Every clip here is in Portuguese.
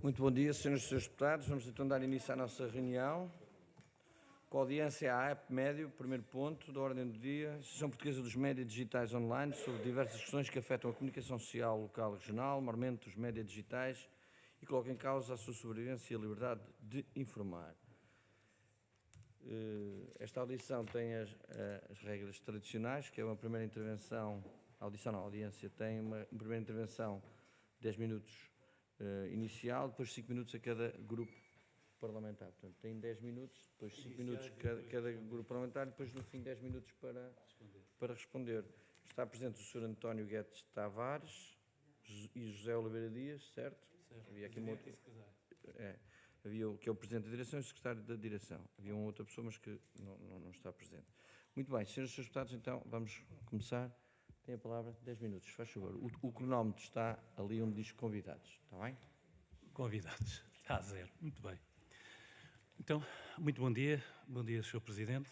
Muito bom dia, senhores e senhores deputados. Vamos então dar início à nossa reunião. Com a audiência à app Médio, primeiro ponto da ordem do dia, Associação Portuguesa dos Médias Digitais Online, sobre diversas questões que afetam a comunicação social local e regional, maiormente os médias digitais, e colocam em causa a sua sobrevivência e a liberdade de informar. Esta audição tem as regras tradicionais, que é uma primeira intervenção, a audiência tem uma primeira intervenção de 10 minutos inicial, depois 5 minutos a cada grupo parlamentar. Portanto, tem 10 minutos, depois 5 minutos cada grupo parlamentar, depois no fim 10 minutos para responder. Está presente o Sr. António Guedes Tavares e José Oliveira Dias, certo? Havia aqui uma outra... Havia o que é o Presidente da Direção e o Secretário da Direção. Havia uma outra pessoa, mas que não está presente. Muito bem, senhores e senhores deputados, então vamos começar. Tem a palavra 10 minutos, faz favor. O cronómetro está ali onde diz convidados, está bem? Convidados, está a zero, muito bem. Então, muito bom dia, Sr. Presidente,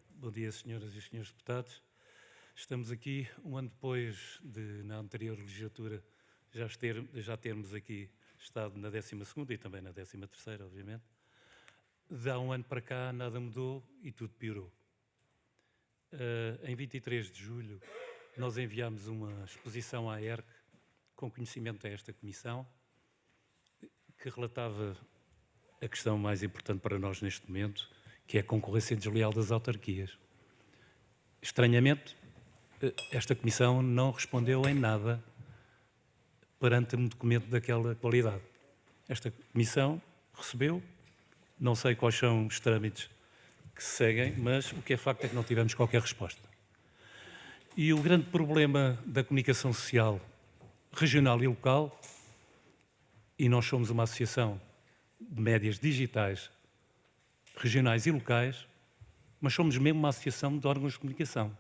bom dia, senhoras e senhores deputados. Estamos aqui, um ano depois de, na anterior legislatura, já termos aqui estado na 12ª e também na 13ª, obviamente. De há um ano para cá, nada mudou e tudo piorou. Em 23 de julho, nós enviámos uma exposição à ERC com conhecimento a esta Comissão, que relatava a questão mais importante para nós neste momento, que é a concorrência desleal das autarquias. Estranhamente, esta Comissão não respondeu em nada perante um documento daquela qualidade. Esta Comissão recebeu, não sei quais são os trâmites que se seguem, mas o que é facto é que não tivemos qualquer resposta. E o grande problema da comunicação social regional e local, e nós somos uma associação de médias digitais, regionais e locais, mas somos mesmo uma associação de órgãos de comunicação.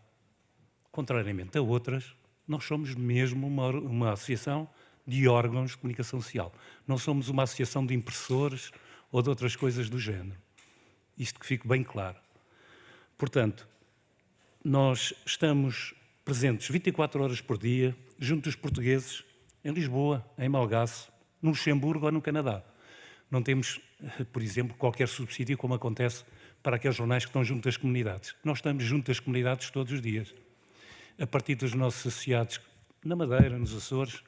Contrariamente a outras, nós somos mesmo uma associação de órgãos de comunicação social. Não somos uma associação de impressores ou de outras coisas do género. Isto que fique bem claro. Portanto, nós estamos presentes 24 horas por dia, junto dos portugueses, em Lisboa, em Malgaço, no Luxemburgo ou no Canadá. Não temos, por exemplo, qualquer subsídio, como acontece para aqueles jornais que estão junto das comunidades. Nós estamos junto das comunidades todos os dias. A partir dos nossos associados na Madeira, nos Açores,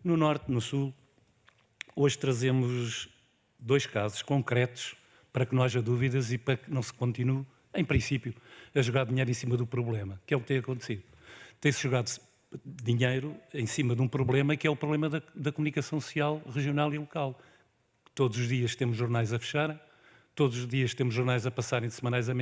no Norte, no Sul, hoje trazemos 2 casos concretos para que não haja dúvidas e para que não se continue, em princípio, a jogar dinheiro em cima do problema, que é o que tem acontecido. Tem-se jogado dinheiro em cima de um problema que é o problema da comunicação social regional e local. Todos os dias temos jornais a fechar, todos os dias temos jornais a passarem de semanais a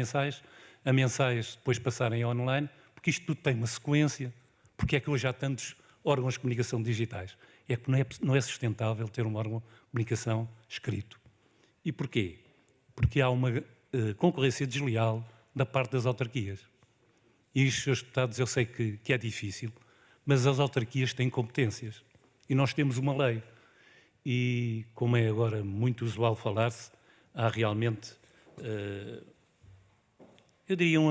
mensais depois passarem online, porque isto tudo tem uma sequência. Porque é que hoje há tantos órgãos de comunicação digitais? É que não é sustentável ter um órgão de comunicação escrito. E porquê? Porque há uma concorrência desleal da parte das autarquias. E isto, senhores deputados, eu sei que é difícil, mas as autarquias têm competências. E nós temos uma lei. E, como é agora muito usual falar-se, há realmente, eu diria, um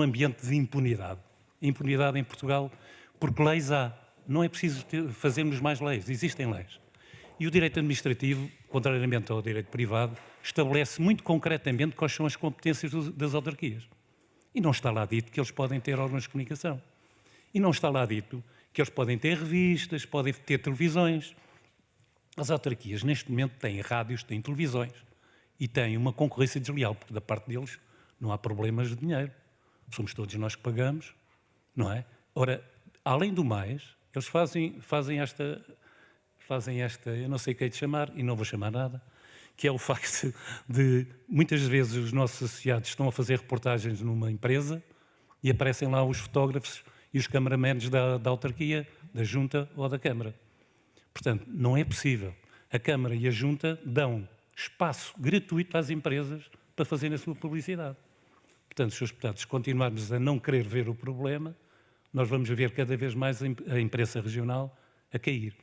ambiente de impunidade. Impunidade em Portugal, porque leis há. Não é preciso fazermos mais leis, existem leis. E o direito administrativo, contrariamente ao direito privado, estabelece muito concretamente quais são as competências das autarquias. E não está lá dito que eles podem ter órgãos de comunicação. E não está lá dito que eles podem ter revistas, podem ter televisões. As autarquias, neste momento, têm rádios, têm televisões e têm uma concorrência desleal, porque da parte deles não há problemas de dinheiro. Somos todos nós que pagamos, não é? Ora, além do mais, eles fazem esta, eu não sei o que é de chamar, e não vou chamar nada, que é o facto de, muitas vezes, os nossos associados estão a fazer reportagens numa empresa e aparecem lá os fotógrafos e os cameramentos da autarquia, da Junta ou da Câmara. Portanto, não é possível. A Câmara e a Junta dão espaço gratuito às empresas para fazerem a sua publicidade. Portanto, senhores deputados, se continuarmos a não querer ver o problema, nós vamos ver cada vez mais a imprensa regional a cair.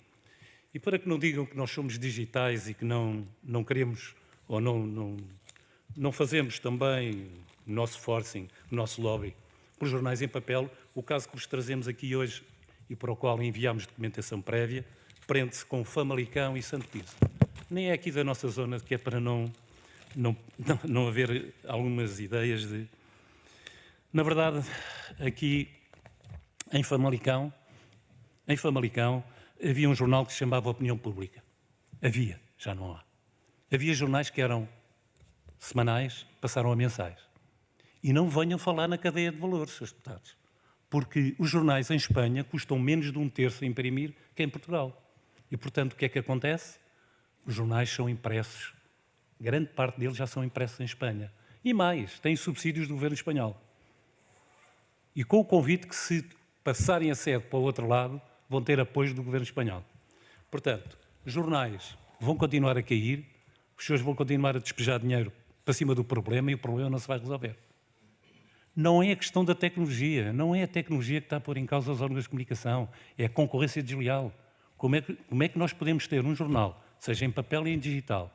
E para que não digam que nós somos digitais e que não queremos ou não fazemos também o nosso forcing, o nosso lobby por jornais em papel, o caso que vos trazemos aqui hoje e para o qual enviámos documentação prévia, prende-se com Famalicão e Santo Tirso. nem é aqui da nossa zona, que é para não haver algumas ideias de... Na verdade, aqui em Famalicão havia um jornal que se chamava Opinião Pública. Havia, já não há. Havia jornais que eram semanais, passaram a mensais. E não venham falar na cadeia de valores, Srs. Deputados, porque os jornais em Espanha custam menos de 1/3 a imprimir que em Portugal. E, portanto, o que é que acontece? Os jornais são impressos, grande parte deles já são impressos em Espanha. E mais, têm subsídios do governo espanhol. E com o convite que, se passarem a sede para o outro lado, vão ter apoio do governo espanhol. Portanto, os jornais vão continuar a cair, os senhores vão continuar a despejar dinheiro para cima do problema e o problema não se vai resolver. Não é a questão da tecnologia, não é a tecnologia que está a pôr em causa os órgãos de comunicação, é a concorrência desleal. Como é que nós podemos ter um jornal, seja em papel e em digital,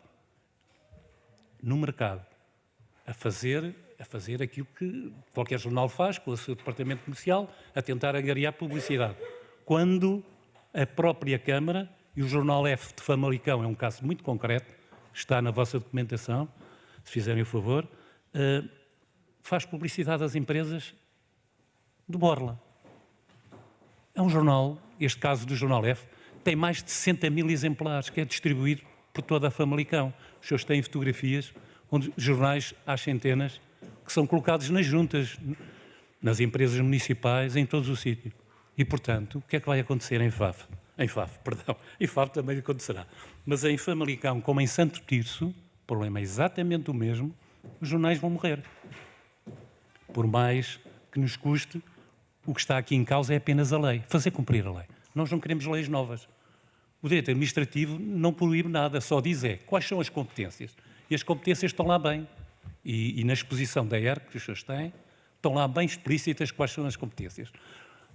no mercado, a fazer aquilo que qualquer jornal faz com o seu departamento comercial, a tentar angariar publicidade, quando a própria Câmara, e o Jornal F de Famalicão é um caso muito concreto, está na vossa documentação, se fizerem o favor, faz publicidade às empresas de borla. É um jornal, este caso do Jornal F, tem mais de 60.000 exemplares, que é distribuído por toda a Famalicão. Os senhores têm fotografias onde jornais às centenas que são colocados nas juntas, nas empresas municipais, em todos os sítios. E, portanto, o que é que vai acontecer em Faf? Em Faf também acontecerá. Mas em Famalicão, como em Santo Tirso, o problema é exatamente o mesmo, os jornais vão morrer. Por mais que nos custe, o que está aqui em causa é apenas a lei, fazer cumprir a lei. Nós não queremos leis novas. O direito administrativo não proíbe nada, só diz quais são as competências. E as competências estão lá bem. E na exposição da ERC que os senhores têm, estão lá bem explícitas quais são as competências.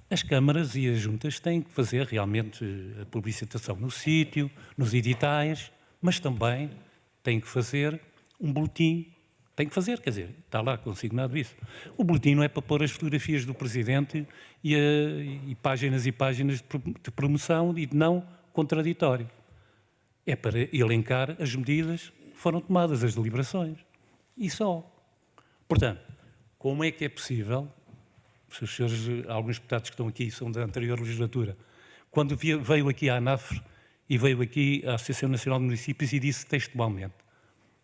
As câmaras e as juntas têm que fazer realmente a publicitação no sítio, nos editais, mas também têm que fazer um boletim. Tem que fazer, quer dizer, está lá consignado isso. O boletim não é para pôr as fotografias do Presidente e páginas e páginas de promoção e de não contraditório. É para elencar as medidas que foram tomadas, as deliberações. E só. Portanto, como é que é possível, se os senhores, alguns deputados que estão aqui são da anterior legislatura, quando veio aqui a ANAFRE e veio aqui a Associação Nacional de Municípios e disse textualmente: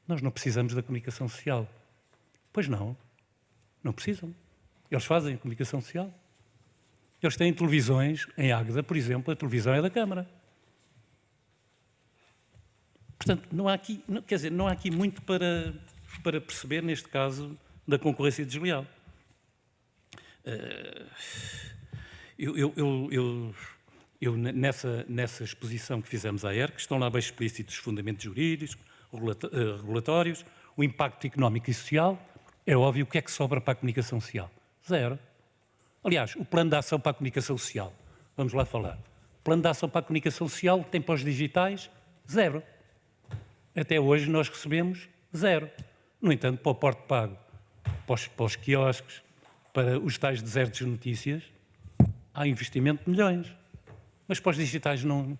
nós não precisamos da comunicação social. Pois não, não precisam. Eles fazem comunicação social. Eles têm televisões, em Águeda, por exemplo, a televisão é da Câmara. Portanto, não há aqui muito para perceber, neste caso, da concorrência desleal. Nessa exposição que fizemos à ERC, estão lá bem explícitos os fundamentos jurídicos, regulatórios, o impacto económico e social. É óbvio, o que é que sobra para a comunicação social? Zero. Aliás, o plano de ação para a comunicação social, vamos lá falar. O plano de ação para a comunicação social tem para os digitais, zero. Até hoje nós recebemos zero. No entanto, para o porto pago, para os quiosques, para os tais desertos de notícias, há investimento de milhões. Mas para os digitais não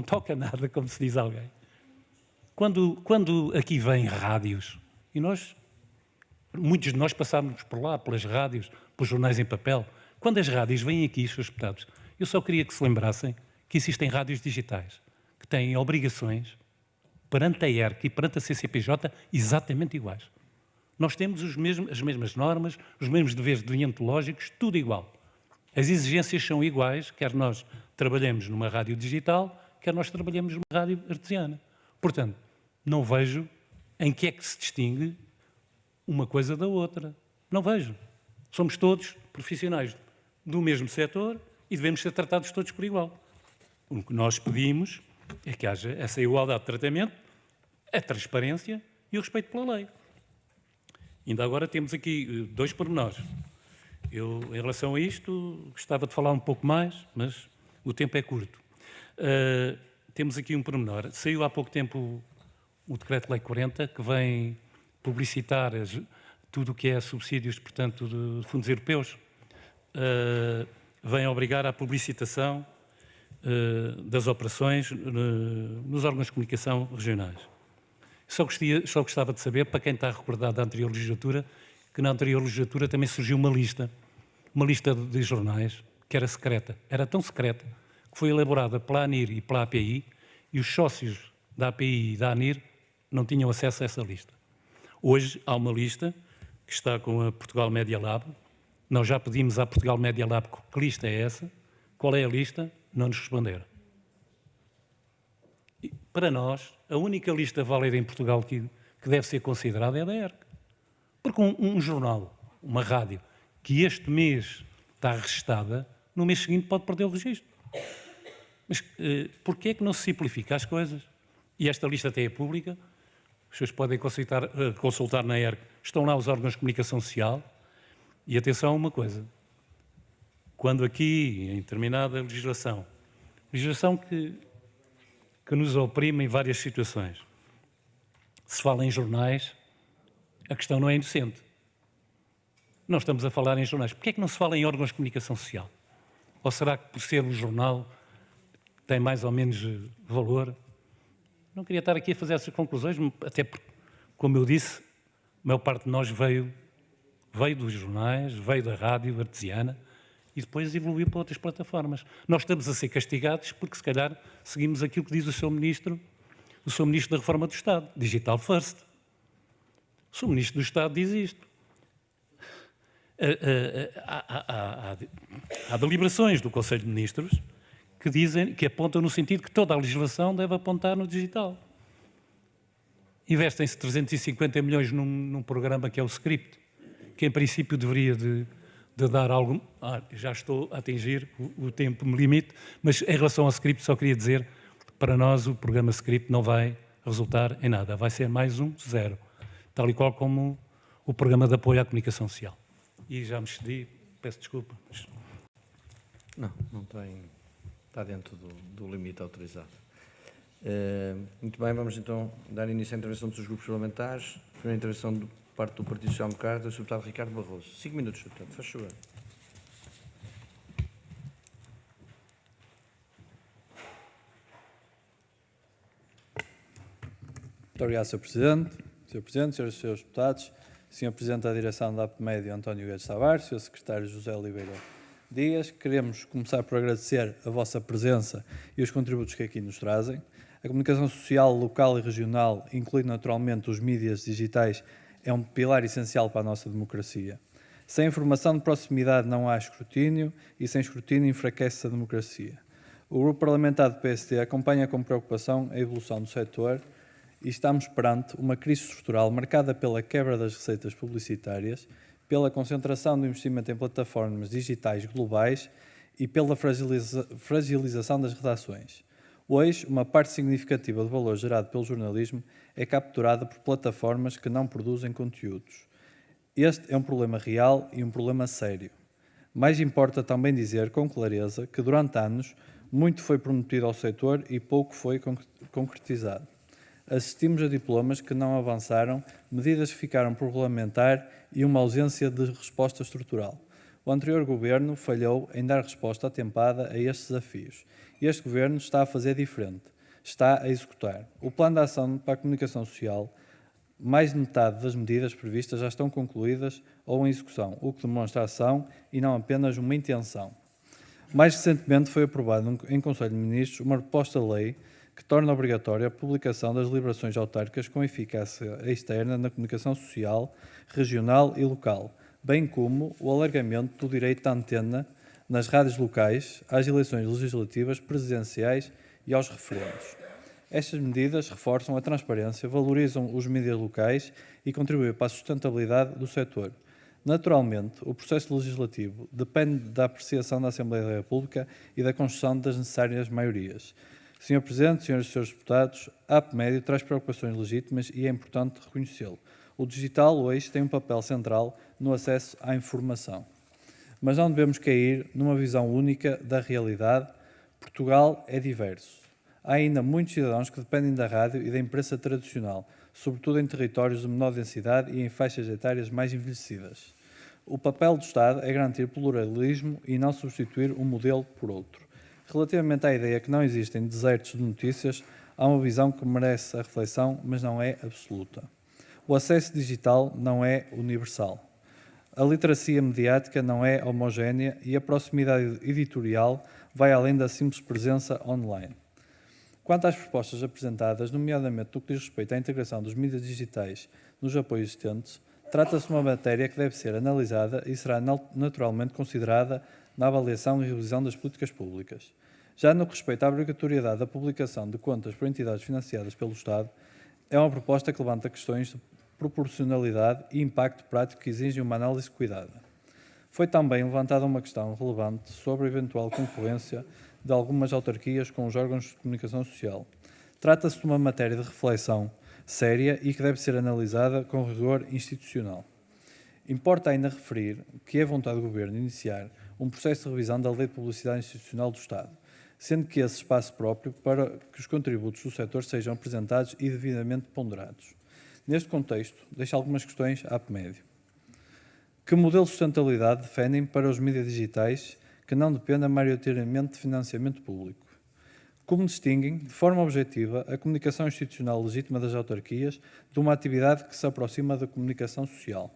toca nada, como se diz alguém. Quando aqui vêm rádios, e muitos de nós passámos por lá, pelas rádios, pelos jornais em papel, quando as rádios vêm aqui, Srs. Deputados, eu só queria que se lembrassem que existem rádios digitais, que têm obrigações perante a ERC e perante a CCPJ exatamente iguais. Nós temos as mesmas normas, os mesmos deveres deontológicos, tudo igual. As exigências são iguais, quer nós trabalhemos numa rádio digital, quer nós trabalhemos numa rádio artesiana. Portanto, não vejo em que é que se distingue uma coisa da outra. Não vejo. Somos todos profissionais do mesmo setor e devemos ser tratados todos por igual. O que nós pedimos é que haja essa igualdade de tratamento, a transparência e o respeito pela lei. Ainda agora temos aqui dois pormenores. Eu, em relação a isto, gostava de falar um pouco mais, mas o tempo é curto. Temos aqui um pormenor. Saiu há pouco tempo o Decreto-Lei 40, que vem publicitar tudo o que é subsídios, portanto, de fundos europeus. Vem obrigar à publicitação das operações nos órgãos de comunicação regionais. Só gostava de saber, para quem está recordado da anterior legislatura, que na anterior legislatura também surgiu uma lista de jornais que era secreta. Era tão secreta que foi elaborada pela ANIR e pela API e os sócios da API e da ANIR não tinham acesso a essa lista. Hoje há uma lista que está com a Portugal Media Lab. Nós já pedimos à Portugal Media Lab que lista é essa. Qual é a lista? Não nos responderam. E, para nós, a única lista válida em Portugal que deve ser considerada é a da ERC. Porque um jornal, uma rádio, que este mês está registada, no mês seguinte pode perder o registro. Mas porquê é que não se simplifica as coisas? E esta lista até é pública, os senhores podem consultar na ERC, estão lá os órgãos de comunicação social, e atenção a uma coisa, quando aqui, em determinada legislação que nos oprime em várias situações, se fala em jornais, a questão não é inocente. Não estamos a falar em jornais. Porquê é que não se fala em órgãos de comunicação social? Ou será que por ser um jornal tem mais ou menos valor? Não queria estar aqui a fazer essas conclusões, até porque, como eu disse, a maior parte de nós veio dos jornais, veio da rádio artesiana e depois evoluiu para outras plataformas. Nós estamos a ser castigados porque, se calhar, seguimos aquilo que diz o Sr. Ministro da Reforma do Estado, Digital First. O Sr. Ministro do Estado diz isto. Há deliberações do Conselho de Ministros que apontam no sentido que toda a legislação deve apontar no digital. Investem-se 350 milhões num programa que é o Script, que em princípio deveria de dar algum... já estou a atingir o tempo limite, mas em relação ao Script só queria dizer que para nós o programa Script não vai resultar em nada, vai ser mais um zero, tal e qual como o programa de apoio à comunicação social. E já me excedi, peço desculpa. Mas... Não tem... Está dentro do limite autorizado. Muito bem, vamos então dar início à intervenção dos grupos parlamentares. Primeira intervenção de parte do Partido Social Democrata, do Sr. Deputado Ricardo Barroso. 5 minutos, Sr. Deputado, faz favor. Muito obrigado, Sr. Presidente. Sr. Presidente, Srs. e Srs. Deputados, Sr. Presidente da Direção da APMédio, António Guedes Tavares, Sr. Secretário José Oliveira Dias, queremos começar por agradecer a vossa presença e os contributos que aqui nos trazem. A comunicação social local e regional, incluindo naturalmente os mídias digitais, é um pilar essencial para a nossa democracia. Sem informação de proximidade não há escrutínio e sem escrutínio enfraquece a democracia. O Grupo Parlamentar do PSD acompanha com preocupação a evolução do setor e estamos perante uma crise estrutural marcada pela quebra das receitas publicitárias, pela concentração do investimento em plataformas digitais globais e pela fragilização das redações. Hoje, uma parte significativa do valor gerado pelo jornalismo é capturada por plataformas que não produzem conteúdos. Este é um problema real e um problema sério. Mais importa também dizer com clareza que durante anos muito foi prometido ao setor e pouco foi concretizado. Assistimos a diplomas que não avançaram, medidas que ficaram por regulamentar e uma ausência de resposta estrutural. O anterior governo falhou em dar resposta atempada a estes desafios. Este governo está a fazer diferente. Está a executar. O plano de ação para a comunicação social, mais de metade das medidas previstas já estão concluídas ou em execução, o que demonstra ação e não apenas uma intenção. Mais recentemente foi aprovado em Conselho de Ministros uma proposta de lei que torna obrigatória a publicação das deliberações autárquicas com eficácia externa na comunicação social, regional e local, bem como o alargamento do direito à antena nas rádios locais, às eleições legislativas, presidenciais e aos referendos. Estas medidas reforçam a transparência, valorizam os mídias locais e contribuem para a sustentabilidade do setor. Naturalmente, o processo legislativo depende da apreciação da Assembleia da República e da construção das necessárias maiorias. Sr. Presidente, Srs. e Srs. Deputados, a APMédio traz preocupações legítimas e é importante reconhecê-lo. O digital hoje tem um papel central no acesso à informação. Mas não devemos cair numa visão única da realidade. Portugal é diverso. Há ainda muitos cidadãos que dependem da rádio e da imprensa tradicional, sobretudo em territórios de menor densidade e em faixas etárias mais envelhecidas. O papel do Estado é garantir pluralismo e não substituir um modelo por outro. Relativamente à ideia que não existem desertos de notícias, há uma visão que merece a reflexão, mas não é absoluta. O acesso digital não é universal. A literacia mediática não é homogénea e a proximidade editorial vai além da simples presença online. Quanto às propostas apresentadas, nomeadamente no que diz respeito à integração dos mídias digitais nos apoios existentes, trata-se de uma matéria que deve ser analisada e será naturalmente considerada na avaliação e revisão das políticas públicas. Já no que respeita à obrigatoriedade da publicação de contas por entidades financiadas pelo Estado, é uma proposta que levanta questões de proporcionalidade e impacto prático que exigem uma análise cuidada. Foi também levantada uma questão relevante sobre a eventual concorrência de algumas autarquias com os órgãos de comunicação social. Trata-se de uma matéria de reflexão séria e que deve ser analisada com rigor institucional. Importa ainda referir que é vontade do Governo iniciar um processo de revisão da Lei de Publicidade Institucional do Estado, sendo que esse espaço próprio para que os contributos do setor sejam apresentados e devidamente ponderados. Neste contexto, deixo algumas questões à APMédio. Que modelo de sustentabilidade defendem para os mídias digitais que não dependam maioritariamente de financiamento público? Como distinguem, de forma objetiva, a comunicação institucional legítima das autarquias de uma atividade que se aproxima da comunicação social?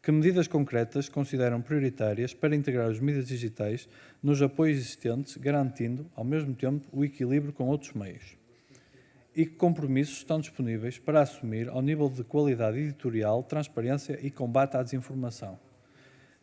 Que medidas concretas consideram prioritárias para integrar os mídias digitais nos apoios existentes, garantindo, ao mesmo tempo, o equilíbrio com outros meios? E que compromissos estão disponíveis para assumir ao nível de qualidade editorial, transparência e combate à desinformação?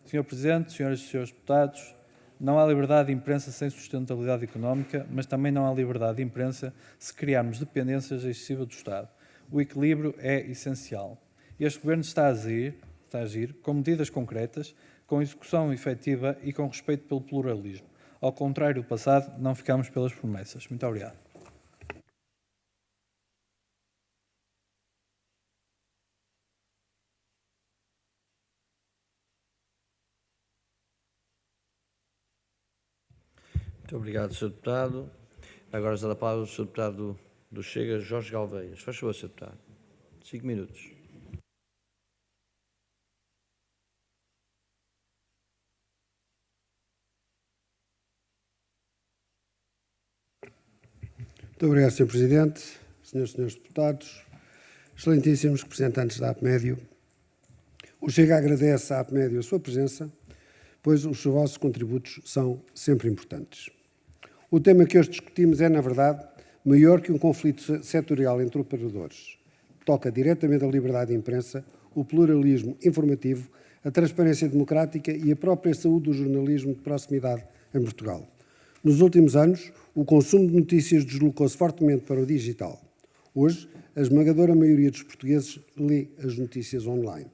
Sr. Presidente, senhoras e senhores deputados, não há liberdade de imprensa sem sustentabilidade económica, mas também não há liberdade de imprensa se criarmos dependências excessivas do Estado. O equilíbrio é essencial. Este Governo está a agir com medidas concretas, com execução efetiva e com respeito pelo pluralismo. Ao contrário do passado, não ficamos pelas promessas. Muito obrigado. Muito obrigado, Sr. Deputado. Agora já dá a palavra ao Sr. Deputado do Chega, Jorge Galveias. Faz favor, Sr. Deputado. 5 minutos. Muito obrigado, Sr. Presidente, senhoras e senhores deputados, excelentíssimos representantes da APMédio. O Chega agradece à APMédio a sua presença, pois os vossos contributos são sempre importantes. O tema que hoje discutimos é, na verdade, maior que um conflito setorial entre operadores. Toca diretamente a liberdade de imprensa, o pluralismo informativo, a transparência democrática e a própria saúde do jornalismo de proximidade em Portugal. Nos últimos anos, o consumo de notícias deslocou-se fortemente para o digital. Hoje, a esmagadora maioria dos portugueses lê as notícias online.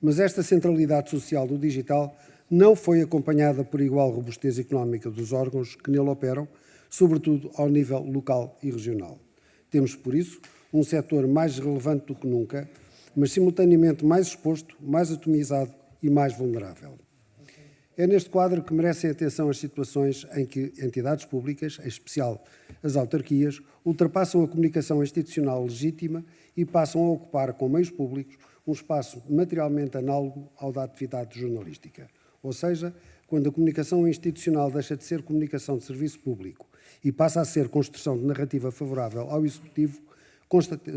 Mas esta centralidade social do digital não foi acompanhada por igual robustez económica dos órgãos que nele operam, sobretudo ao nível local e regional. Temos, por isso, um setor mais relevante do que nunca, mas simultaneamente mais exposto, mais atomizado e mais vulnerável. É neste quadro que merecem atenção as situações em que entidades públicas, em especial as autarquias, ultrapassam a comunicação institucional legítima e passam a ocupar com meios públicos um espaço materialmente análogo ao da atividade jornalística. Ou seja, quando a comunicação institucional deixa de ser comunicação de serviço público e passa a ser construção de narrativa favorável ao Executivo,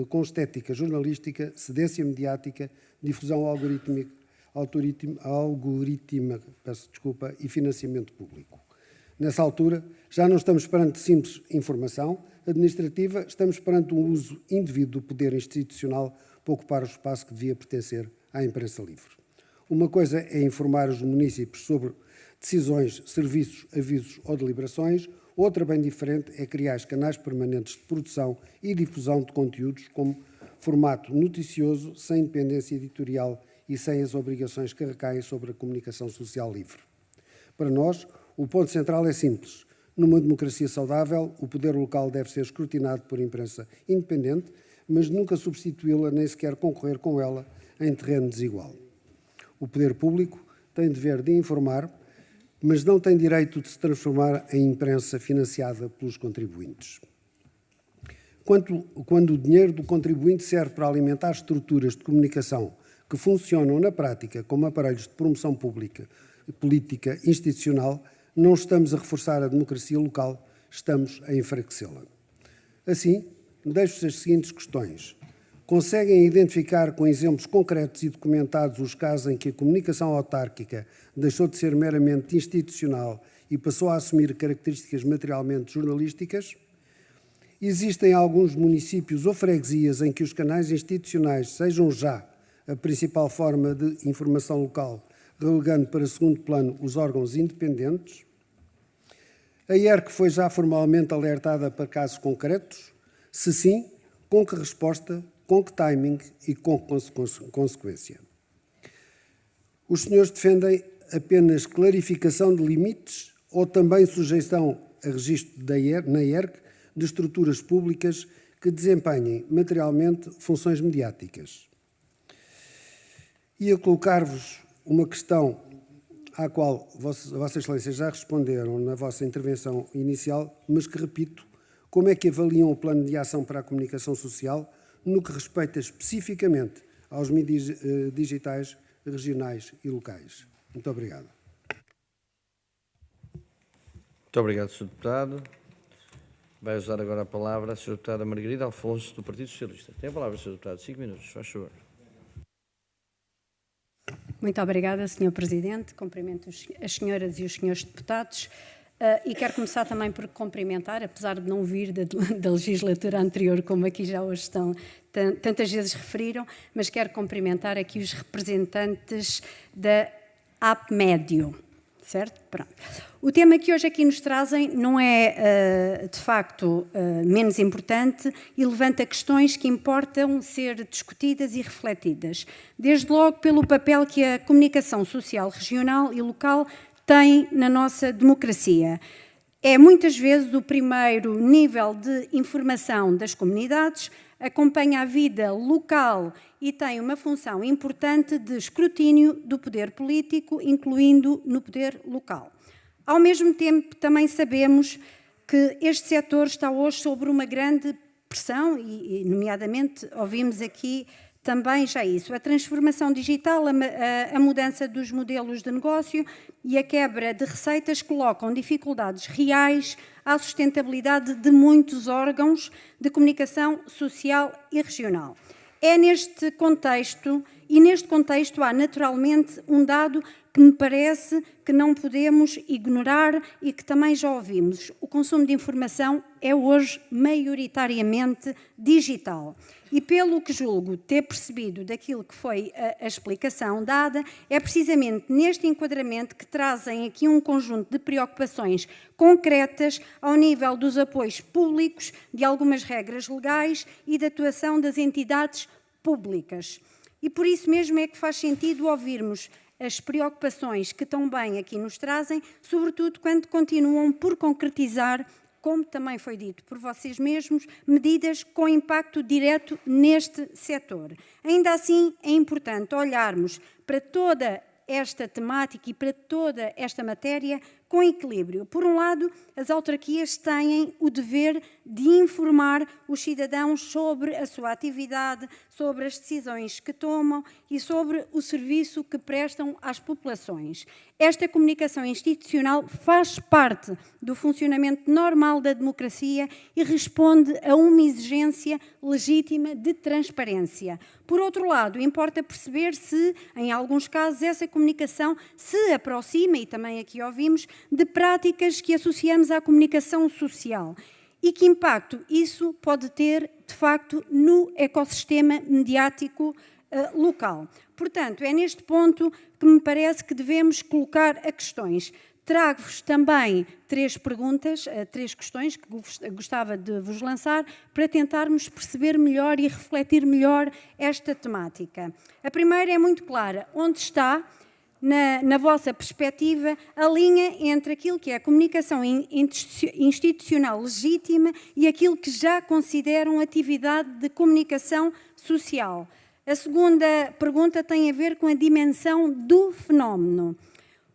com estética jornalística, cedência mediática, difusão algorítmica, e financiamento público. Nessa altura, já não estamos perante simples informação administrativa, estamos perante um uso indevido do poder institucional para ocupar o espaço que devia pertencer à imprensa livre. Uma coisa é informar os municípios sobre decisões, serviços, avisos ou deliberações, outra bem diferente é criar canais permanentes de produção e difusão de conteúdos como formato noticioso, sem independência editorial e sem as obrigações que recaem sobre a comunicação social livre. Para nós, o ponto central é simples. Numa democracia saudável, o poder local deve ser escrutinado por imprensa independente, mas nunca substituí-la nem sequer concorrer com ela em terreno desigual. O poder público tem dever de informar, mas não tem direito de se transformar em imprensa financiada pelos contribuintes. Quando o dinheiro do contribuinte serve para alimentar estruturas de comunicação que funcionam na prática como aparelhos de promoção política institucional, não estamos a reforçar a democracia local, estamos a enfraquecê-la. Assim, deixo-vos as seguintes questões. Conseguem identificar com exemplos concretos e documentados os casos em que a comunicação autárquica deixou de ser meramente institucional e passou a assumir características materialmente jornalísticas? Existem alguns municípios ou freguesias em que os canais institucionais sejam já a principal forma de informação local, relegando para segundo plano os órgãos independentes? A IERC foi já formalmente alertada para casos concretos? Se sim, com que resposta, com que timing e com que consequência? Os senhores defendem apenas clarificação de limites ou também sujeição a registro na IERC de estruturas públicas que desempenhem materialmente funções mediáticas? Ia colocar-vos uma questão à qual Vossa Excelência já responderam na vossa intervenção inicial, mas que repito: como é que avaliam o plano de ação para a comunicação social no que respeita especificamente aos mídias digitais, regionais e locais? Muito obrigado. Muito obrigado, Sr. Deputado. Vai usar agora a palavra a Sra. Deputada Margarida Alfonso, do Partido Socialista. Tem a palavra, Sr. Deputado. 5 minutos, faz favor. Muito obrigada, Sr. Presidente. Cumprimento as senhoras e os senhores deputados e quero começar também por cumprimentar, apesar de não vir da legislatura anterior, como aqui já hoje estão, tantas vezes referiram, mas quero cumprimentar aqui os representantes da APMédio, certo? Pronto. O tema que hoje aqui nos trazem não é, de facto, menos importante e levanta questões que importam ser discutidas e refletidas. Desde logo pelo papel que a comunicação social regional e local tem na nossa democracia. É muitas vezes o primeiro nível de informação das comunidades, acompanha a vida local e tem uma função importante de escrutínio do poder político, incluindo no poder local. Ao mesmo tempo, também sabemos que este setor está hoje sob uma grande pressão e nomeadamente, ouvimos aqui também já isso, a transformação digital, a mudança dos modelos de negócio e a quebra de receitas colocam dificuldades reais à sustentabilidade de muitos órgãos de comunicação social e regional. É neste contexto, e neste contexto há naturalmente um dado que me parece que não podemos ignorar e que também já ouvimos. O consumo de informação é hoje maioritariamente digital. E pelo que julgo ter percebido daquilo que foi a explicação dada, é precisamente neste enquadramento que trazem aqui um conjunto de preocupações concretas ao nível dos apoios públicos, de algumas regras legais e da atuação das entidades públicas. E por isso mesmo é que faz sentido ouvirmos as preocupações que tão bem aqui nos trazem, sobretudo quando continuam por concretizar, como também foi dito por vocês mesmos, medidas com impacto direto neste setor. Ainda assim, é importante olharmos para toda esta temática e para toda esta matéria com equilíbrio. Por um lado, as autarquias têm o dever de informar os cidadãos sobre a sua atividade, sobre as decisões que tomam e sobre o serviço que prestam às populações. Esta comunicação institucional faz parte do funcionamento normal da democracia e responde a uma exigência legítima de transparência. Por outro lado, importa perceber se, em alguns casos, essa comunicação se aproxima, e também aqui ouvimos, de práticas que associamos à comunicação social e que impacto isso pode ter, de facto, no ecossistema mediático local. Portanto, é neste ponto que me parece que devemos colocar a questões. Trago-vos também 3 perguntas, 3 questões que gostava de vos lançar para tentarmos perceber melhor e refletir melhor esta temática. A primeira é muito clara. Onde está, na vossa perspectiva, a linha entre aquilo que é a comunicação institucional legítima e aquilo que já consideram atividade de comunicação social? A segunda pergunta tem a ver com a dimensão do fenómeno.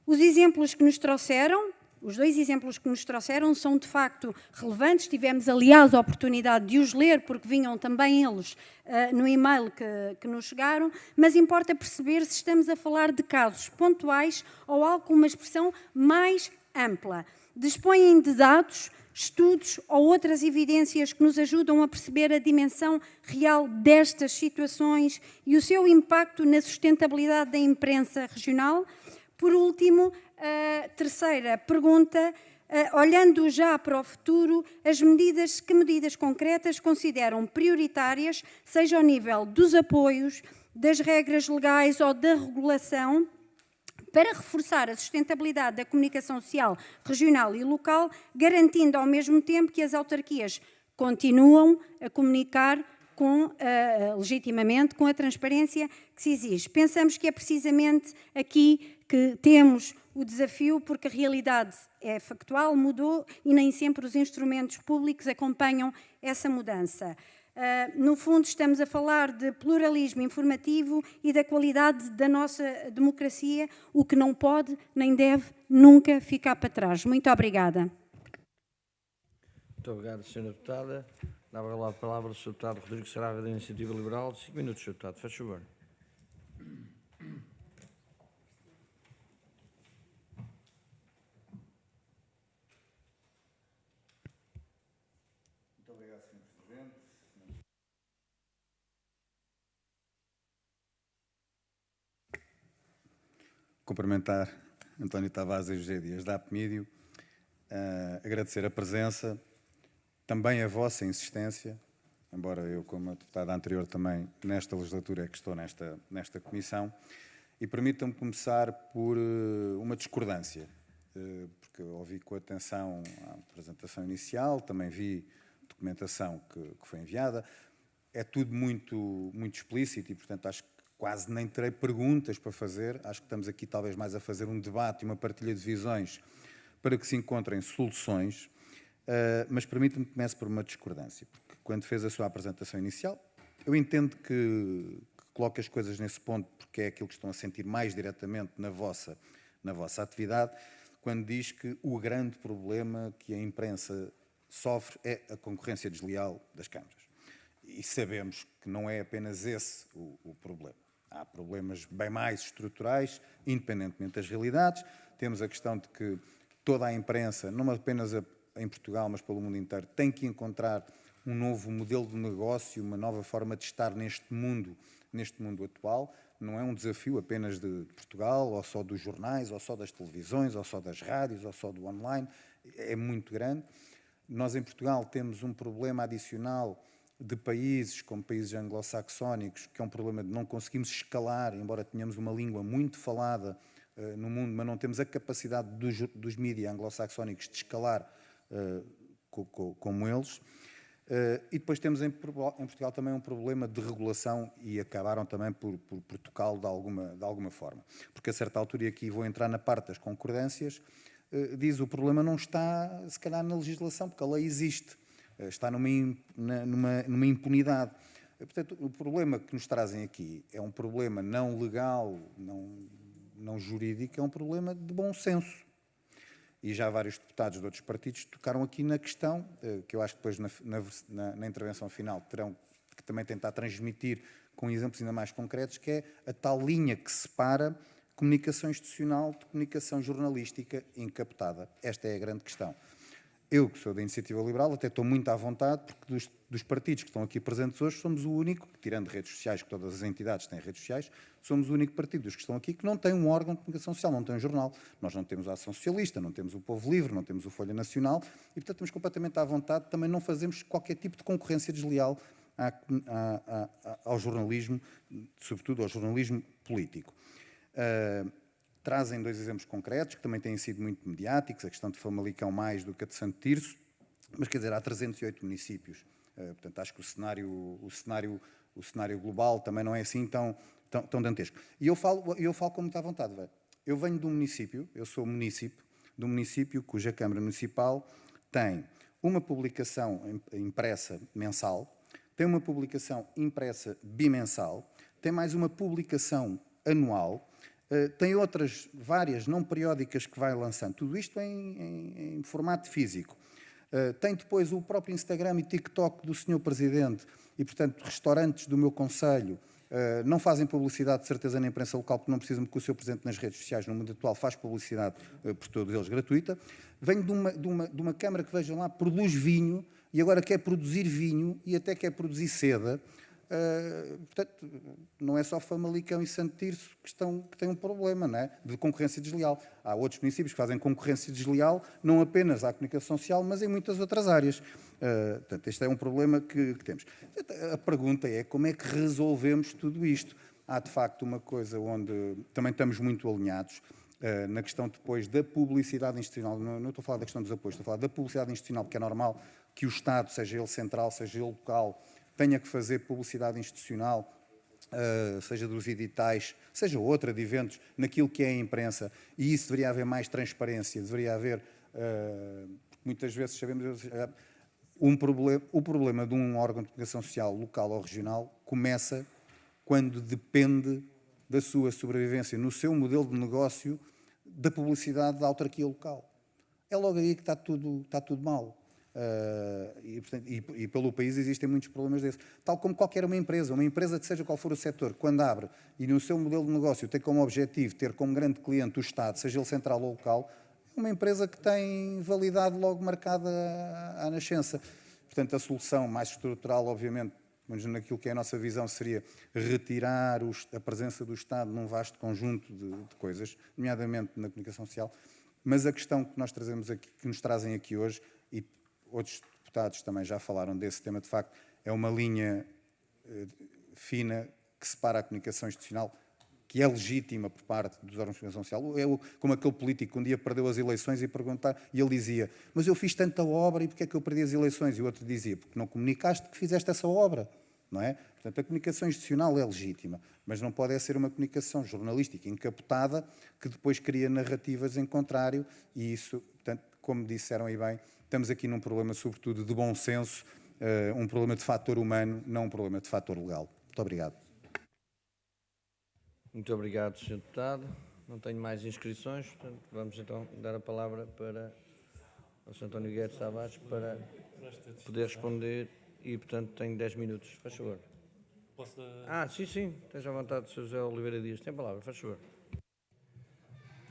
Os exemplos que nos trouxeram, os 2 exemplos que nos trouxeram são de facto relevantes, tivemos aliás a oportunidade de os ler porque vinham também eles no e-mail que nos chegaram, mas importa perceber se estamos a falar de casos pontuais ou algo com uma expressão mais ampla. Dispõem de dados, estudos ou outras evidências que nos ajudam a perceber a dimensão real destas situações e o seu impacto na sustentabilidade da imprensa regional? Por último, a terceira pergunta, olhando já para o futuro, que medidas concretas consideram prioritárias, seja ao nível dos apoios, das regras legais ou da regulação, para reforçar a sustentabilidade da comunicação social regional e local, garantindo ao mesmo tempo que as autarquias continuam a comunicar legitimamente, com a transparência que se exige. Pensamos que é precisamente aqui que temos o desafio, porque a realidade é factual, mudou e nem sempre os instrumentos públicos acompanham essa mudança. No fundo, estamos a falar de pluralismo informativo e da qualidade da nossa democracia, o que não pode nem deve nunca ficar para trás. Muito obrigada. Muito obrigado, Sra. Deputada. Dava agora a palavra ao Sr. Deputado Rodrigo Saraiva, da Iniciativa Liberal. 5 minutos, Sr. Deputado. Faz favor. Muito obrigado, Sr. Presidente. Cumprimentar António Tavares e José Dias da APMídio, agradecer a presença, também a vossa insistência, embora eu, como a deputada anterior, também nesta legislatura é que estou nesta comissão, e permitam-me começar por uma discordância, porque eu ouvi com atenção a apresentação inicial, também vi documentação que foi enviada, é tudo muito explícito e, portanto, acho que quase nem terei perguntas para fazer, acho que estamos aqui talvez mais a fazer um debate e uma partilha de visões para que se encontrem soluções, mas permita-me que comece por uma discordância, porque quando fez a sua apresentação inicial, eu entendo que coloca as coisas nesse ponto porque é aquilo que estão a sentir mais diretamente na vossa atividade, quando diz que o grande problema que a imprensa sofre é a concorrência desleal das câmaras. E sabemos que não é apenas esse o problema. Há problemas bem mais estruturais, independentemente das realidades. Temos a questão de que toda a imprensa, não apenas em Portugal, mas pelo mundo inteiro, tem que encontrar um novo modelo de negócio, uma nova forma de estar neste mundo atual. Não é um desafio apenas de Portugal, ou só dos jornais, ou só das televisões, ou só das rádios, ou só do online. É muito grande. Nós, em Portugal, temos um problema adicional de países, como países anglo-saxónicos, que é um problema de não conseguimos escalar, embora tenhamos uma língua muito falada no mundo, mas não temos a capacidade dos mídias anglo-saxónicos de escalar como eles. E depois temos em Portugal também um problema de regulação e acabaram também por tocá-lo de alguma forma. Porque a certa altura, e aqui vou entrar na parte das concordâncias, diz o problema não está, se calhar, na legislação, porque a lei existe. Está numa impunidade. Portanto, o problema que nos trazem aqui é um problema não legal, não jurídico, é um problema de bom senso. E já vários deputados de outros partidos tocaram aqui na questão, que eu acho que depois na intervenção final terão que também tentar transmitir com exemplos ainda mais concretos, que é a tal linha que separa comunicação institucional de comunicação jornalística encapotada. Esta é a grande questão. Eu, que sou da Iniciativa Liberal, até estou muito à vontade, porque dos partidos que estão aqui presentes hoje, somos o único, tirando redes sociais, que todas as entidades têm redes sociais, somos o único partido dos que estão aqui que não tem um órgão de comunicação social, não tem um jornal. Nós não temos a Ação Socialista, não temos o Povo Livre, não temos o Folha Nacional, e, portanto, estamos completamente à vontade, também não fazemos qualquer tipo de concorrência desleal ao jornalismo, sobretudo ao jornalismo político. Trazem 2 exemplos concretos, que também têm sido muito mediáticos, a questão de Famalicão mais do que a de Santo Tirso, mas quer dizer, há 308 municípios, portanto acho que o cenário global também não é assim tão dantesco. E eu falo com muita vontade. Eu venho de um município, eu sou município, de um município cuja Câmara Municipal tem uma publicação impressa mensal, tem uma publicação impressa bimensal, tem mais uma publicação anual, tem outras várias não periódicas que vai lançando, tudo isto em formato físico. Tem depois o próprio Instagram e TikTok do Sr. Presidente e, portanto, restaurantes do meu concelho não fazem publicidade de certeza na imprensa local porque não precisam que o seu presente nas redes sociais no mundo atual faz publicidade por todos eles gratuita. Venho de uma Câmara que, vejam lá, produz vinho e agora quer produzir vinho e até quer produzir seda. Portanto, não é só Famalicão e Santo Tirso que têm um problema, não é? De concorrência desleal. Há outros municípios que fazem concorrência desleal, não apenas à comunicação social, mas em muitas outras áreas. Portanto, este é um problema que temos. A pergunta é como é que resolvemos tudo isto? Há, de facto, uma coisa onde também estamos muito alinhados, na questão depois da publicidade institucional. Não estou a falar da questão dos apoios, estou a falar da publicidade institucional, porque é normal que o Estado, seja ele central, seja ele local, tenha que fazer publicidade institucional, seja dos editais, seja outra de eventos, naquilo que é a imprensa, e isso deveria haver mais transparência, deveria haver, porque muitas vezes sabemos, o problema de um órgão de comunicação social local ou regional começa quando depende da sua sobrevivência, no seu modelo de negócio, da publicidade da autarquia local. É logo aí que está tudo mal. E pelo país existem muitos problemas desses. Tal como qualquer uma empresa, de seja qual for o setor, quando abre e no seu modelo de negócio tem como objetivo ter como grande cliente o Estado, seja ele central ou local, é uma empresa que tem validade logo marcada à nascença. Portanto, a solução mais estrutural, obviamente, mas naquilo que é a nossa visão, seria retirar a presença do Estado num vasto conjunto de coisas, nomeadamente na comunicação social. Mas a questão que nós trazemos aqui, que nos trazem aqui hoje, e outros deputados também já falaram desse tema, de facto, é uma linha fina que separa a comunicação institucional, que é legítima por parte dos órgãos de comunicação social. É como aquele político que um dia perdeu as eleições e ele dizia: mas eu fiz tanta obra e porque é que eu perdi as eleições? E o outro dizia: porque não comunicaste que fizeste essa obra. Não é? Portanto, a comunicação institucional é legítima, mas não pode ser uma comunicação jornalística encapotada que depois cria narrativas em contrário e isso, portanto, como disseram aí bem, estamos aqui num problema sobretudo de bom senso, um problema de fator humano, não um problema de fator legal. Muito obrigado. Muito obrigado, Sr. Deputado. Não tenho mais inscrições, portanto, vamos então dar a palavra para o Sr. António Guedes Tavares para poder responder e, portanto, tenho 10 minutos. Faz favor. Sim, esteja à vontade, Sr. José Oliveira Dias. Tem a palavra, faz favor.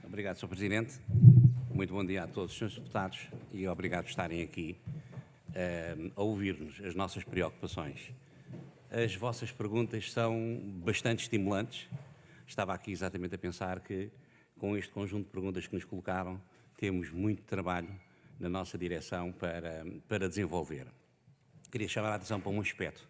Obrigado, Sr. Presidente. Muito bom dia a todos os senhores deputados e obrigado por estarem aqui a ouvir-nos as nossas preocupações. As vossas perguntas são bastante estimulantes. Estava aqui exatamente a pensar que, com este conjunto de perguntas que nos colocaram, temos muito trabalho na nossa direção para desenvolver. Queria chamar a atenção para um aspecto.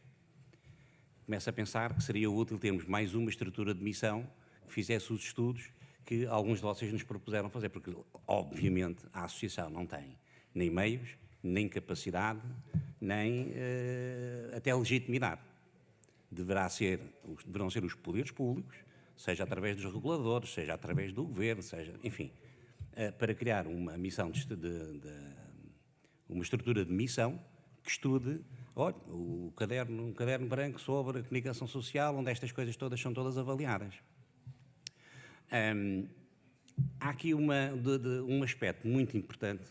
Começo a pensar que seria útil termos mais uma estrutura de missão que fizesse os estudos que alguns de vocês nos propuseram fazer, porque, obviamente, a Associação não tem nem meios, nem capacidade, nem até legitimidade. Deverão ser os poderes públicos, seja através dos reguladores, seja através do governo, seja, enfim, para criar uma missão uma estrutura de missão que estude, olha, um caderno branco sobre a comunicação social, onde estas coisas todas são todas avaliadas. Há aqui um aspecto muito importante,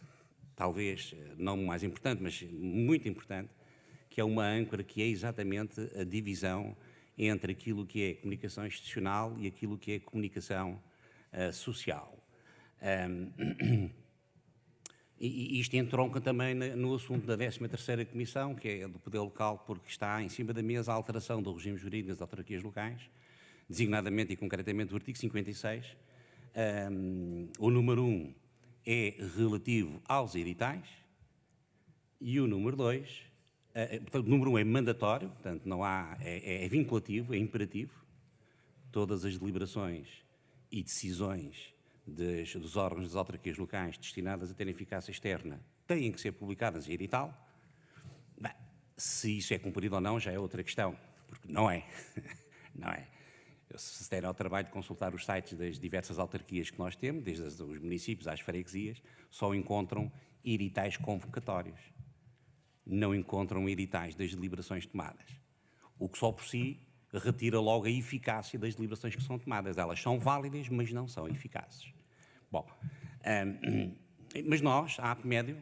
talvez não o mais importante, mas muito importante, que é uma âncora que é exatamente a divisão entre aquilo que é comunicação institucional e aquilo que é comunicação social. E isto entronca também no assunto da 13ª Comissão, que é do Poder Local, porque está em cima da mesa a alteração do regime jurídico das autarquias locais, designadamente e concretamente o artigo 56. O número 1 é relativo aos editais e o número 2, portanto, o número 1 é mandatório, portanto, não há, é vinculativo, é imperativo. Todas as deliberações e decisões dos órgãos das autarquias locais destinadas a ter eficácia externa têm que ser publicadas em edital. Bem, se isso é cumprido ou não já é outra questão, porque não é. Não é. Se se der ao trabalho de consultar os sites das diversas autarquias que nós temos, desde os municípios às freguesias, só encontram editais convocatórios. Não encontram editais das deliberações tomadas. O que só por si retira logo a eficácia das deliberações que são tomadas. Elas são válidas, mas não são eficazes. Bom, mas nós, a APMédio,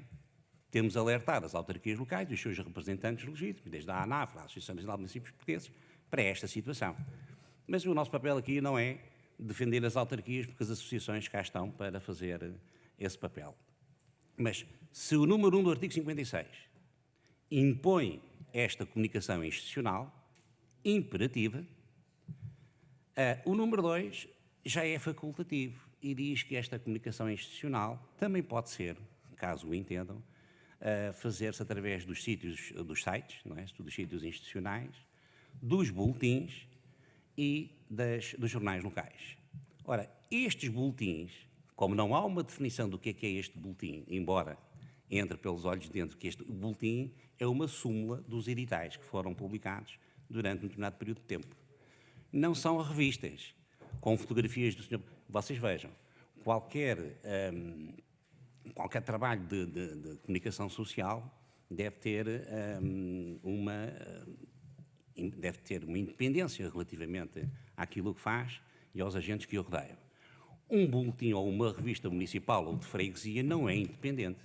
temos alertado as autarquias locais e os seus representantes legítimos, desde a ANAF, a Associação Nacional de Municípios Portugueses, para esta situação. Mas o nosso papel aqui não é defender as autarquias, porque as associações cá estão para fazer esse papel. Mas se o número 1 do artigo 56 impõe esta comunicação institucional imperativa, o número 2 já é facultativo e diz que esta comunicação institucional também pode ser, caso o entendam, fazer-se através dos sítios, dos sites, não é? Dos sítios institucionais, dos boletins e dos jornais locais. Ora, estes boletins, como não há uma definição do que é este boletim, embora entre pelos olhos de dentro que este boletim é uma súmula dos editais que foram publicados durante um determinado período de tempo. Não são revistas com fotografias do senhor. Vocês vejam, qualquer trabalho de comunicação social deve ter uma independência relativamente àquilo que faz e aos agentes que o rodeiam. Um boletim ou uma revista municipal ou de freguesia não é independente.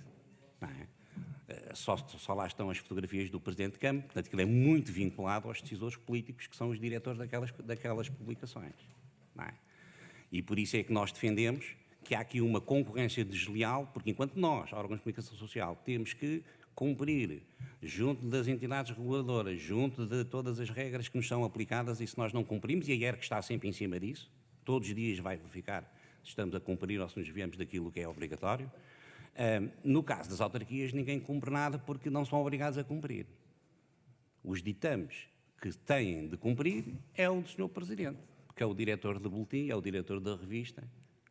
Não é? Só lá estão as fotografias do Presidente de Câmara, portanto, aquilo é muito vinculado aos decisores políticos que são os diretores daquelas publicações. Não é? E por isso é que nós defendemos que há aqui uma concorrência desleal, porque enquanto nós, órgãos de comunicação social, temos que cumprir, junto das entidades reguladoras, junto de todas as regras que nos são aplicadas, e se nós não cumprimos, e a IERC está sempre em cima disso, todos os dias vai verificar se estamos a cumprir ou se nos desviamos daquilo que é obrigatório. No caso das autarquias, ninguém cumpre nada porque não são obrigados a cumprir. Os ditames que têm de cumprir é o do Sr. Presidente, que é o diretor do boletim, é o diretor da revista,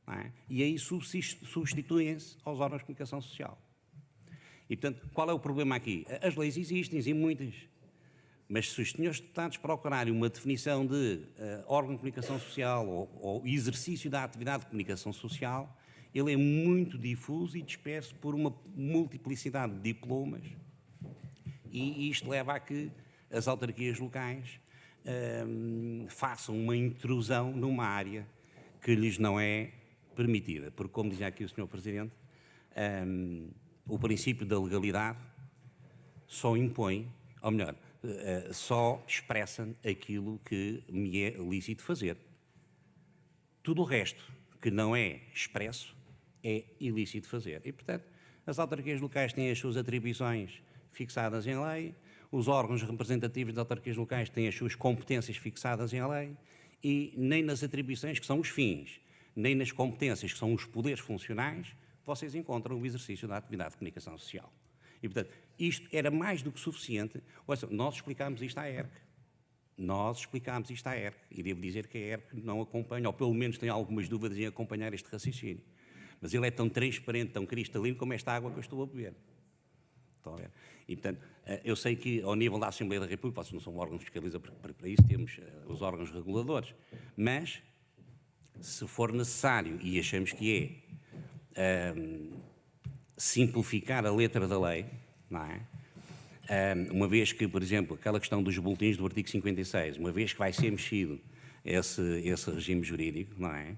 não é? E aí substituem-se aos órgãos de comunicação social. E, portanto, qual é o problema aqui? As leis existem, e muitas, mas se os senhores deputados procurarem uma definição de órgão de comunicação social ou exercício da atividade de comunicação social, ele é muito difuso e disperso por uma multiplicidade de diplomas, e isto leva a que as autarquias locais façam uma intrusão numa área que lhes não é permitida, porque, como dizia aqui o Sr. Presidente, o princípio da legalidade só impõe, ou melhor, só expressa aquilo que me é lícito fazer. Tudo o resto que não é expresso é ilícito fazer. E, portanto, as autarquias locais têm as suas atribuições fixadas em lei, os órgãos representativos das autarquias locais têm as suas competências fixadas em lei, e nem nas atribuições, que são os fins, nem nas competências, que são os poderes funcionais, vocês encontram o exercício da atividade de comunicação social. E, portanto, isto era mais do que suficiente. Ouça, nós explicámos isto à ERC. E devo dizer que a ERC não acompanha, ou pelo menos tem algumas dúvidas em acompanhar este raciocínio. Mas ele é tão transparente, tão cristalino, como esta água que eu estou a beber. Estão a ver? E, portanto, eu sei que, ao nível da Assembleia da República, vocês não são órgãos de fiscalização, para isso temos os órgãos reguladores, mas, se for necessário, e achamos que simplificar a letra da lei, não é? Uma vez que, por exemplo, aquela questão dos boletins do artigo 56, uma vez que vai ser mexido esse regime jurídico, não é?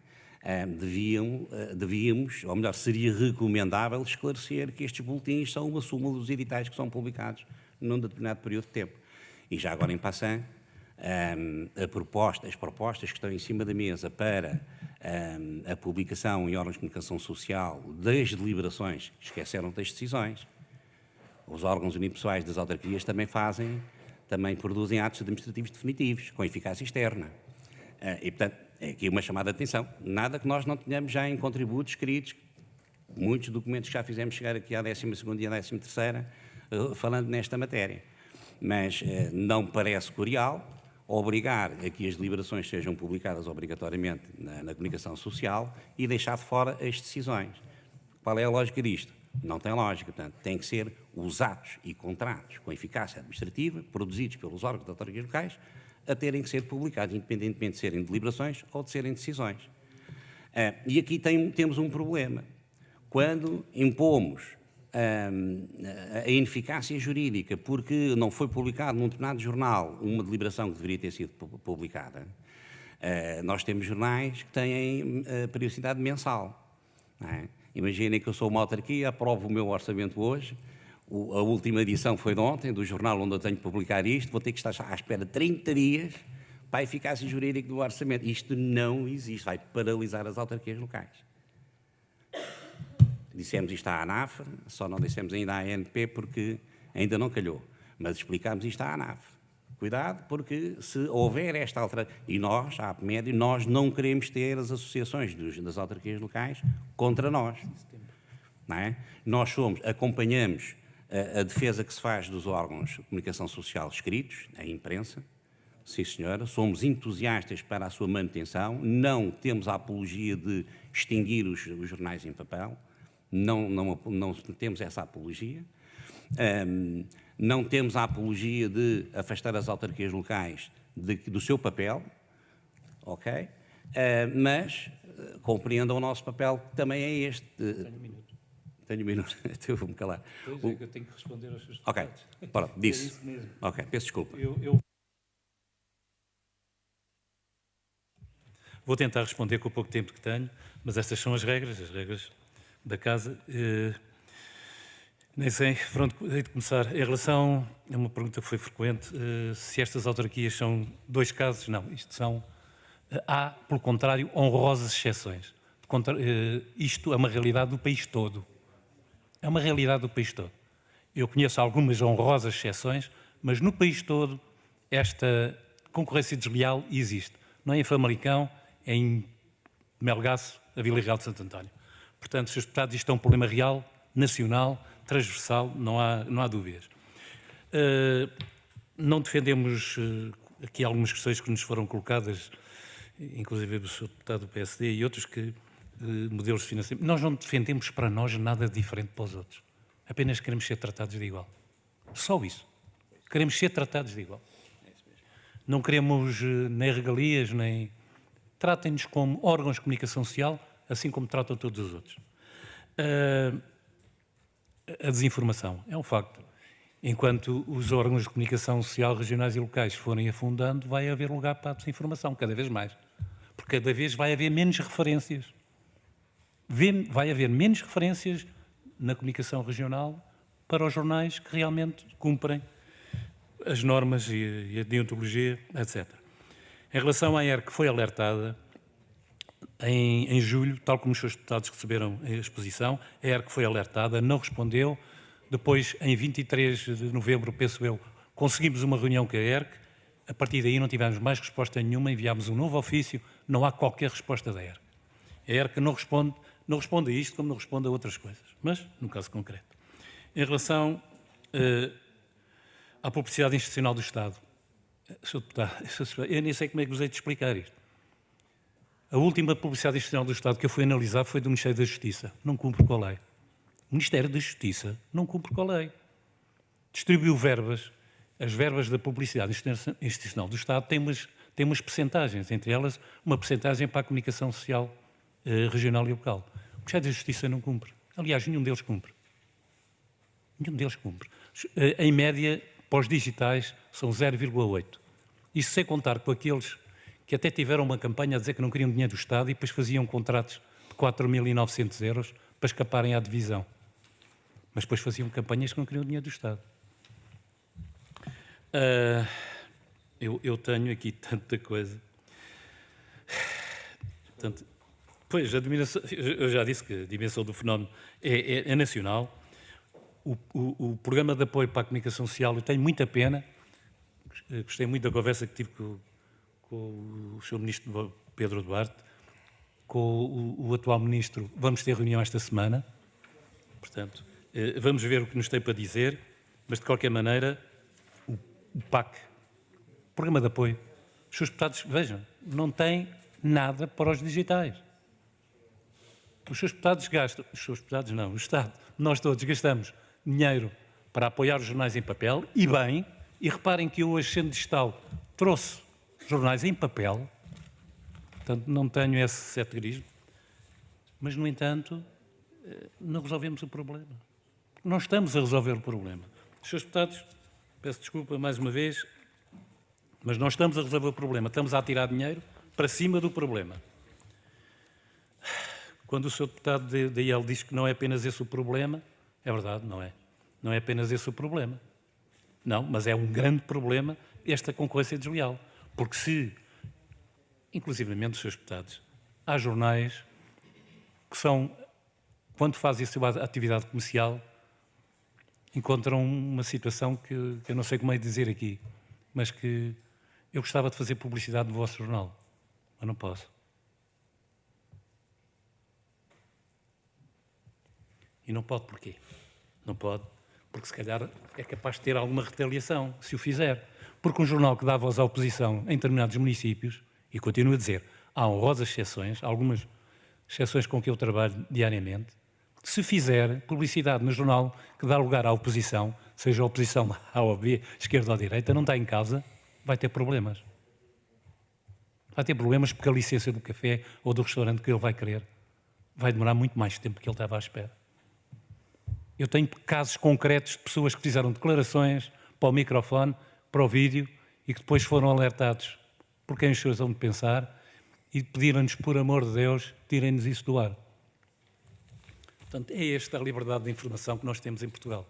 Devíamos, ou melhor, seria recomendável esclarecer que estes boletins são uma súmula dos editais que são publicados num determinado período de tempo. E já agora em passant, as propostas que estão em cima da mesa para a publicação em órgãos de comunicação social das deliberações, esqueceram das decisões. Os órgãos unipessoais das autarquias também produzem atos administrativos definitivos, com eficácia externa. E, portanto, é aqui uma chamada de atenção. Nada que nós não tenhamos já em contributos escritos, muitos documentos que já fizemos chegar aqui à 12ª e à 13ª, falando nesta matéria. Mas não parece curial obrigar a que as deliberações sejam publicadas obrigatoriamente na comunicação social e deixar de fora as decisões. Qual é a lógica disto? Não tem lógica. Portanto, tem que ser os atos e contratos com eficácia administrativa, produzidos pelos órgãos de autarquias locais, a terem que ser publicados, independentemente de serem deliberações ou de serem decisões. E aqui temos um problema. Quando impomos a ineficácia jurídica porque não foi publicado num determinado jornal uma deliberação que deveria ter sido publicada, nós temos jornais que têm periodicidade mensal. Não é? Imaginem que eu sou uma autarquia, aprovo o meu orçamento hoje, a última edição foi de ontem, do jornal onde eu tenho que publicar isto, vou ter que estar à espera de 30 dias para a eficácia jurídica do orçamento. Isto não existe, vai paralisar as autarquias locais. Dissemos isto à ANAF, só não dissemos ainda à ANP porque ainda não calhou, mas explicámos isto à ANAF. Cuidado, porque se houver esta alteração, e nós, a APMED, nós não queremos ter as associações das autarquias locais contra nós. Não é? Nós acompanhamos a defesa que se faz dos órgãos de comunicação social escritos, a imprensa, sim senhora, somos entusiastas para a sua manutenção, não temos a apologia de extinguir os jornais em papel, não temos essa apologia. Não temos a apologia de afastar as autarquias locais do seu papel, ok? Mas compreendam o nosso papel, que também é este. Tenho um minuto. Eu vou-me calar. Pois é que eu tenho que responder aos seus Ok, deputados. pronto, disse. É isso mesmo. Ok, peço desculpa. Vou tentar responder com o pouco tempo que tenho, mas estas são as regras da Casa. Nem sei, pronto, hei de começar. Em relação a uma pergunta que foi frequente, se estas autarquias são dois casos, não, isto são, há, pelo contrário, honrosas exceções. Isto é uma realidade do país todo. É uma realidade do país todo. Eu conheço algumas honrosas exceções, mas no país todo esta concorrência desleal existe. Não é em Famalicão, é em Melgaço, a Vila Real de Santo António. Portanto, Srs. Deputados, isto é um problema real, nacional, transversal, não há dúvidas. Não defendemos aqui algumas questões que nos foram colocadas, inclusive do Sr. Deputado do PSD e outros, que modelos de financiamento. Nós não defendemos para nós nada diferente para os outros. Apenas queremos ser tratados de igual. Só isso. Queremos ser tratados de igual. Não queremos nem regalias, nem... Tratem-nos como órgãos de comunicação social, assim como tratam todos os outros. A desinformação é um facto. Enquanto os órgãos de comunicação social regionais e locais forem afundando, vai haver lugar para a desinformação, cada vez mais. Porque cada vez vai haver menos referências. Vai haver menos referências na comunicação regional para os jornais que realmente cumprem as normas e a deontologia, etc. Em relação à ERC, foi alertada em julho, tal como os seus deputados receberam a exposição, a ERC foi alertada, não respondeu. Depois, em 23 de novembro, penso eu, conseguimos uma reunião com a ERC. A partir daí não tivemos mais resposta nenhuma, enviámos um novo ofício, não há qualquer resposta da ERC. A ERC não responde a isto como não responde a outras coisas, mas no caso concreto. Em relação à publicidade institucional do Estado, Sr. Deputado, eu nem sei como é que vos hei de explicar isto. A última publicidade institucional do Estado que eu fui analisar foi do Ministério da Justiça. Não cumpre com a lei. O Ministério da Justiça não cumpre com a lei. Distribuiu verbas. As verbas da publicidade institucional do Estado têm umas percentagens, entre elas uma percentagem para a comunicação social regional e local. O Ministério da Justiça não cumpre. Aliás, nenhum deles cumpre. Nenhum deles cumpre. Em média, para os digitais, são 0,8. Isso sem contar com aqueles que até tiveram uma campanha a dizer que não queriam dinheiro do Estado e depois faziam contratos de 4.900 euros para escaparem à divisão. Mas depois faziam campanhas que não queriam dinheiro do Estado. Eu tenho aqui tanta coisa. Pois, eu já disse que a dimensão do fenómeno é nacional. O programa de apoio para a comunicação social, eu tenho muita pena. Gostei muito da conversa que tive com o Sr. Ministro Pedro Duarte, com o atual Ministro. Vamos ter reunião esta semana. Portanto, vamos ver o que nos tem para dizer, mas de qualquer maneira, o PAC, o Programa de Apoio, os seus deputados, vejam, não tem nada para os digitais. Os seus deputados gastam, os seus deputados não, o Estado, nós todos gastamos dinheiro para apoiar os jornais em papel, e bem, e reparem que eu hoje, sendo digital, trouxe jornais em papel, portanto não tenho esse ceticismo, mas, no entanto, não resolvemos o problema. Não estamos a resolver o problema. Os seus deputados, peço desculpa mais uma vez, mas não estamos a resolver o problema, estamos a atirar dinheiro para cima do problema. Quando o Sr. Deputado da IEL diz que não é apenas esse o problema, é verdade, não é. Não é apenas esse o problema. Não, mas é um grande problema esta concorrência desleal. Porque se inclusivamente dos seus deputados. Há jornais que são, quando fazem a sua atividade comercial, encontram uma situação que eu não sei como é dizer aqui, mas que eu gostava de fazer publicidade do vosso jornal, mas não posso. E não pode porquê? Não pode, porque se calhar é capaz de ter alguma retaliação, se o fizer. Porque um jornal que dá voz à oposição em determinados municípios, e continuo a dizer, há honrosas exceções, algumas exceções com que eu trabalho diariamente, se fizer publicidade no jornal que dá lugar à oposição, seja a oposição A ou B, esquerda ou direita, não está em causa, vai ter problemas. Vai ter problemas porque a licença do café ou do restaurante que ele vai querer vai demorar muito mais tempo que ele estava à espera. Eu tenho casos concretos de pessoas que fizeram declarações para o microfone, para o vídeo, e que depois foram alertados por quem os senhores vão de pensar e pediram-nos, por amor de Deus, tirem-nos isso do ar. Portanto, é esta a liberdade de informação que nós temos em Portugal.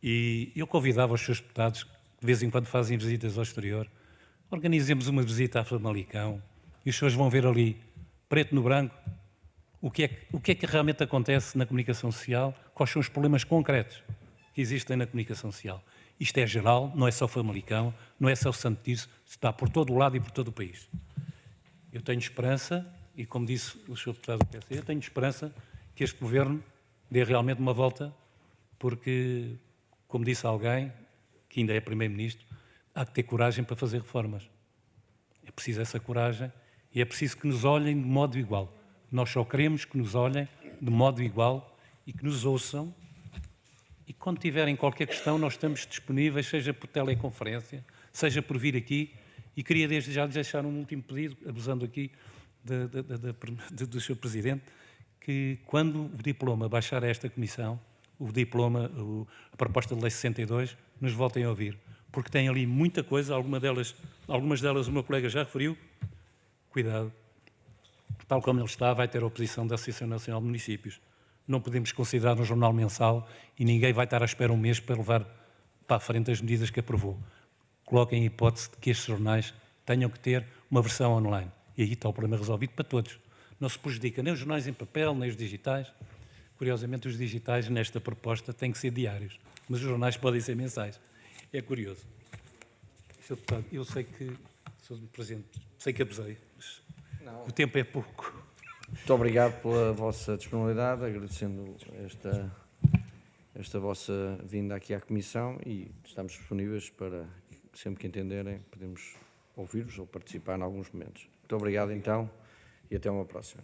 E eu convidava os seus deputados, que de vez em quando fazem visitas ao exterior, organizemos uma visita a Famalicão e os senhores vão ver ali, preto no branco, o que é que realmente acontece na comunicação social, quais são os problemas concretos que existem na comunicação social. Isto é geral, não é só Famalicão, não é só Santo Tirso, está por todo o lado e por todo o país. Eu tenho esperança, e como disse o Sr. Deputado do PSD, eu tenho esperança que este Governo dê realmente uma volta, porque, como disse alguém, que ainda é Primeiro-Ministro, há que ter coragem para fazer reformas. É preciso essa coragem e é preciso que nos olhem de modo igual. Nós só queremos que nos olhem de modo igual e que nos ouçam. E quando tiverem qualquer questão, nós estamos disponíveis, seja por teleconferência, seja por vir aqui. E queria desde já deixar um último pedido, abusando aqui do Sr. Presidente, que quando o diploma baixar a esta Comissão, a proposta de lei 62, nos voltem a ouvir. Porque tem ali muita coisa, algumas delas o meu colega já referiu. Cuidado. Tal como ele está, vai ter a oposição da Associação Nacional de Municípios. Não podemos considerar um jornal mensal e ninguém vai estar à espera um mês para levar para a frente as medidas que aprovou. Coloquem a hipótese de que estes jornais tenham que ter uma versão online. E aí está o problema resolvido para todos. Não se prejudica nem os jornais em papel, nem os digitais. Curiosamente, os digitais, nesta proposta, têm que ser diários. Mas os jornais podem ser mensais. É curioso. Sr. Deputado, eu sei que, Sr. Presidente, sei que abusei, mas o tempo é pouco. Muito obrigado pela vossa disponibilidade, agradecendo esta vossa vinda aqui à Comissão e estamos disponíveis para, sempre que entenderem, podemos ouvir-vos ou participar em alguns momentos. Muito obrigado, então, e até uma próxima.